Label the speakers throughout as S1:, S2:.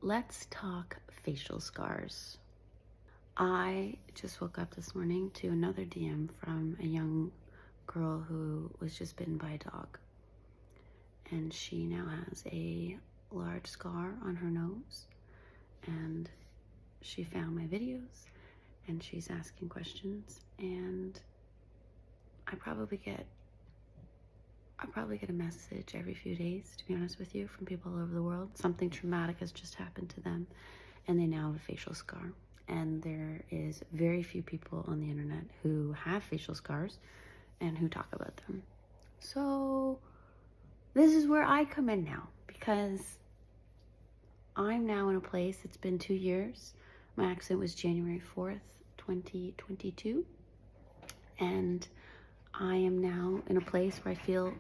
S1: let's talk facial scars. I just woke up this morning to another DM from a young girl who was just bitten by a dog. And she now has a large scar on her nose. And she found my videos and she's asking questions. And I probably get a message every few days, to be honest with you, from people all over the world. Something traumatic has just happened to them and they now have a facial scar. And there is very few people on the internet who have facial scars and who talk about them. So this is where I come in now, because I'm now in a place, it's been 2 years. My accident was January 4th, 2022. And I am now in a place where I feel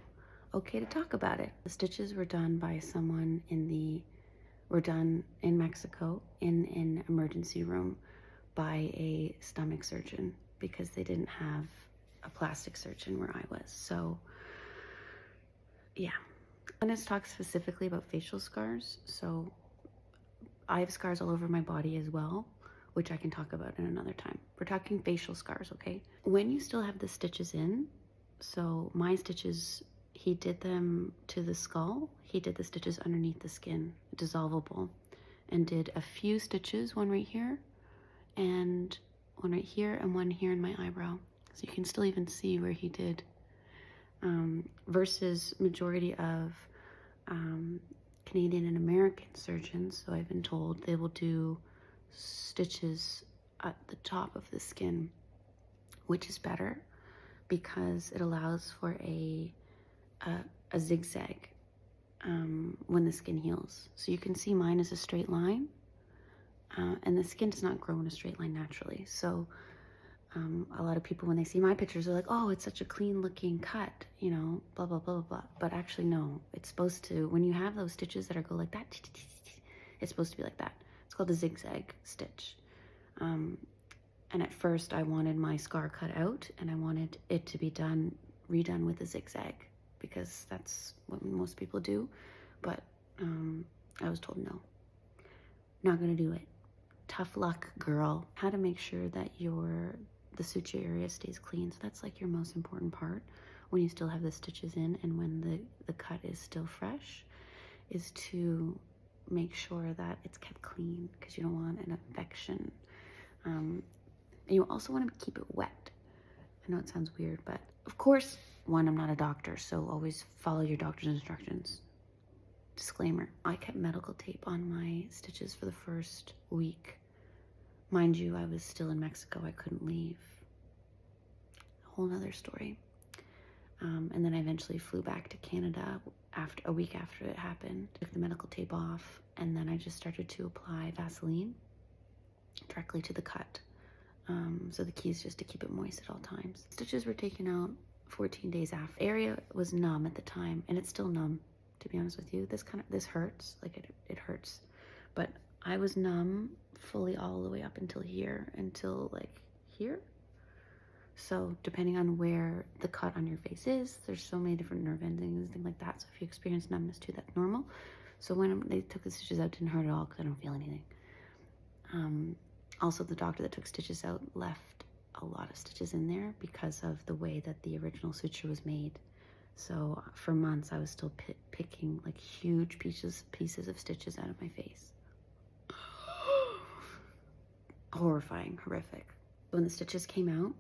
S1: okay to talk about it. The stitches were done by someone were done in Mexico in an emergency room by a stomach surgeon, because they didn't have a plastic surgeon where I was. So yeah, I'm going to talk specifically about facial scars. So I have scars all over my body as well, which I can talk about in another time. We're talking facial scars, okay? When you still have the stitches in, so my stitches, he did them to the skull. He did the stitches underneath the skin, dissolvable, and did a few stitches, one right here, and one right here, and one here in my eyebrow. So you can still even see where he did. Versus majority of Canadian and American surgeons, so I've been told, they will do stitches at the top of the skin, which is better because it allows for a zigzag when the skin heals. So you can see mine is a straight line, and the skin does not grow in a straight line naturally. So a lot of people, when they see my pictures, they're like, oh, it's such a clean looking cut, you know, blah, blah, blah, blah, blah. But actually, no, it's supposed to, when you have those stitches that go like that, it's supposed to be like that. It's called a zigzag stitch. And at first I wanted my scar cut out and I wanted it to be redone with a zigzag, because that's what most people do. But I was told no, not gonna do it. Tough luck, girl. How to make sure that the suture area stays clean. So that's like your most important part when you still have the stitches in and when the cut is still fresh, is to make sure that it's kept clean, because you don't want an infection. And you also want to keep it wet. I know it sounds weird, but of course, one, I'm not a doctor, so always follow your doctor's instructions. Disclaimer, I kept medical tape on my stitches for the first week. Mind you, I was still in Mexico. I couldn't leave. A whole nother story. And then I eventually flew back to Canada a week after it happened. Took the medical tape off, and then I just started to apply Vaseline directly to the cut. So the key is just to keep it moist at all times. Stitches were taken out 14 days after. The area was numb at the time, and it's still numb, to be honest with you. This hurts, like it hurts. But I was numb fully all the way up until here, until like here. So depending on where the cut on your face is, there's so many different nerve endings and things like that. So if you experience numbness too, that's normal. So when they took the stitches out, it didn't hurt at all because I don't feel anything. Also, the doctor that took stitches out left a lot of stitches in there because of the way that the original suture was made. So for months, I was still picking like huge pieces of stitches out of my face. Horrifying, horrific. When the stitches came out,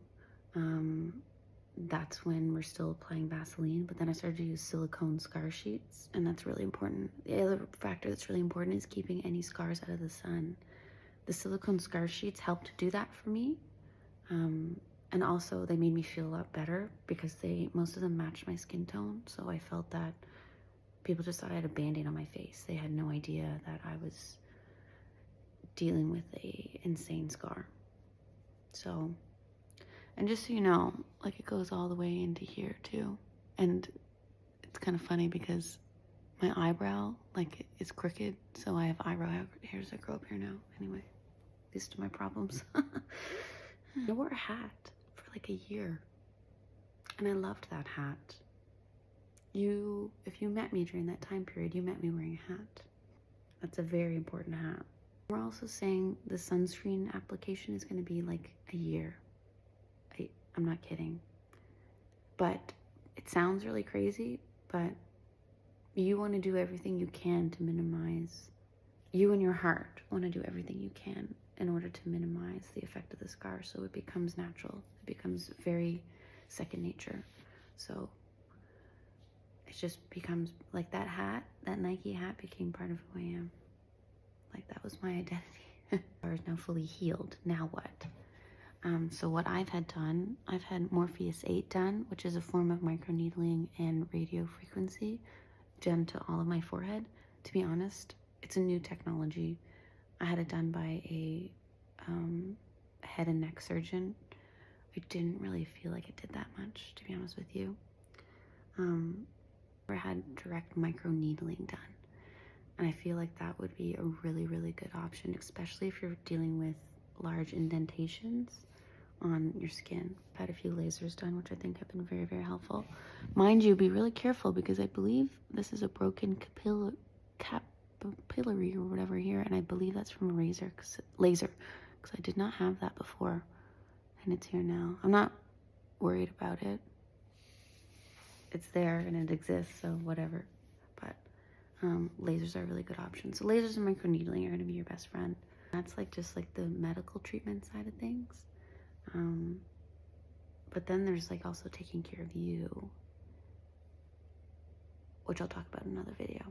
S1: that's when we're still applying Vaseline, but then I started to use silicone scar sheets, and that's really important. The other factor that's really important is keeping any scars out of the sun. The silicone scar sheets helped do that for me, and also they made me feel a lot better because most of them matched my skin tone, so I felt that people just thought I had a band-aid on my face. They had no idea that I was dealing with a insane scar. So, and just so you know, like it goes all the way into here too. And it's kind of funny because my eyebrow, like it's crooked. So I have eyebrow hairs that grow up here now. Anyway, these are my problems. I wore a hat for like a year and I loved that hat. If you met me during that time period, you met me wearing a hat. That's a very important hat. We're also saying the sunscreen application is going to be like a year. I'm not kidding. But it sounds really crazy, but you want to do everything you can to minimize, you and your heart want to do everything you can in order to minimize the effect of the scar so it becomes natural. It becomes very second nature. So it just becomes like that hat, that Nike hat became part of who I am. Like that was my identity. Are now fully healed. Now what? So what I've had done, I've had Morpheus 8 done, which is a form of microneedling and radio frequency done to all of my forehead. To be honest, it's a new technology. I had it done by a head and neck surgeon. I didn't really feel like it did that much, to be honest with you. I had direct microneedling done. And I feel like that would be a really, really good option, especially if you're dealing with large indentations on your skin. I've had a few lasers done, which I think have been very, very helpful. Mind you, be really careful because I believe this is a broken capillary or whatever here, and I believe that's from a laser, because I did not have that before, and it's here now. I'm not worried about it. It's there and it exists, so whatever. But lasers are a really good option. So lasers and microneedling are going to be your best friend. That's like just like the medical treatment side of things. But then there's like also taking care of you, which I'll talk about in another video.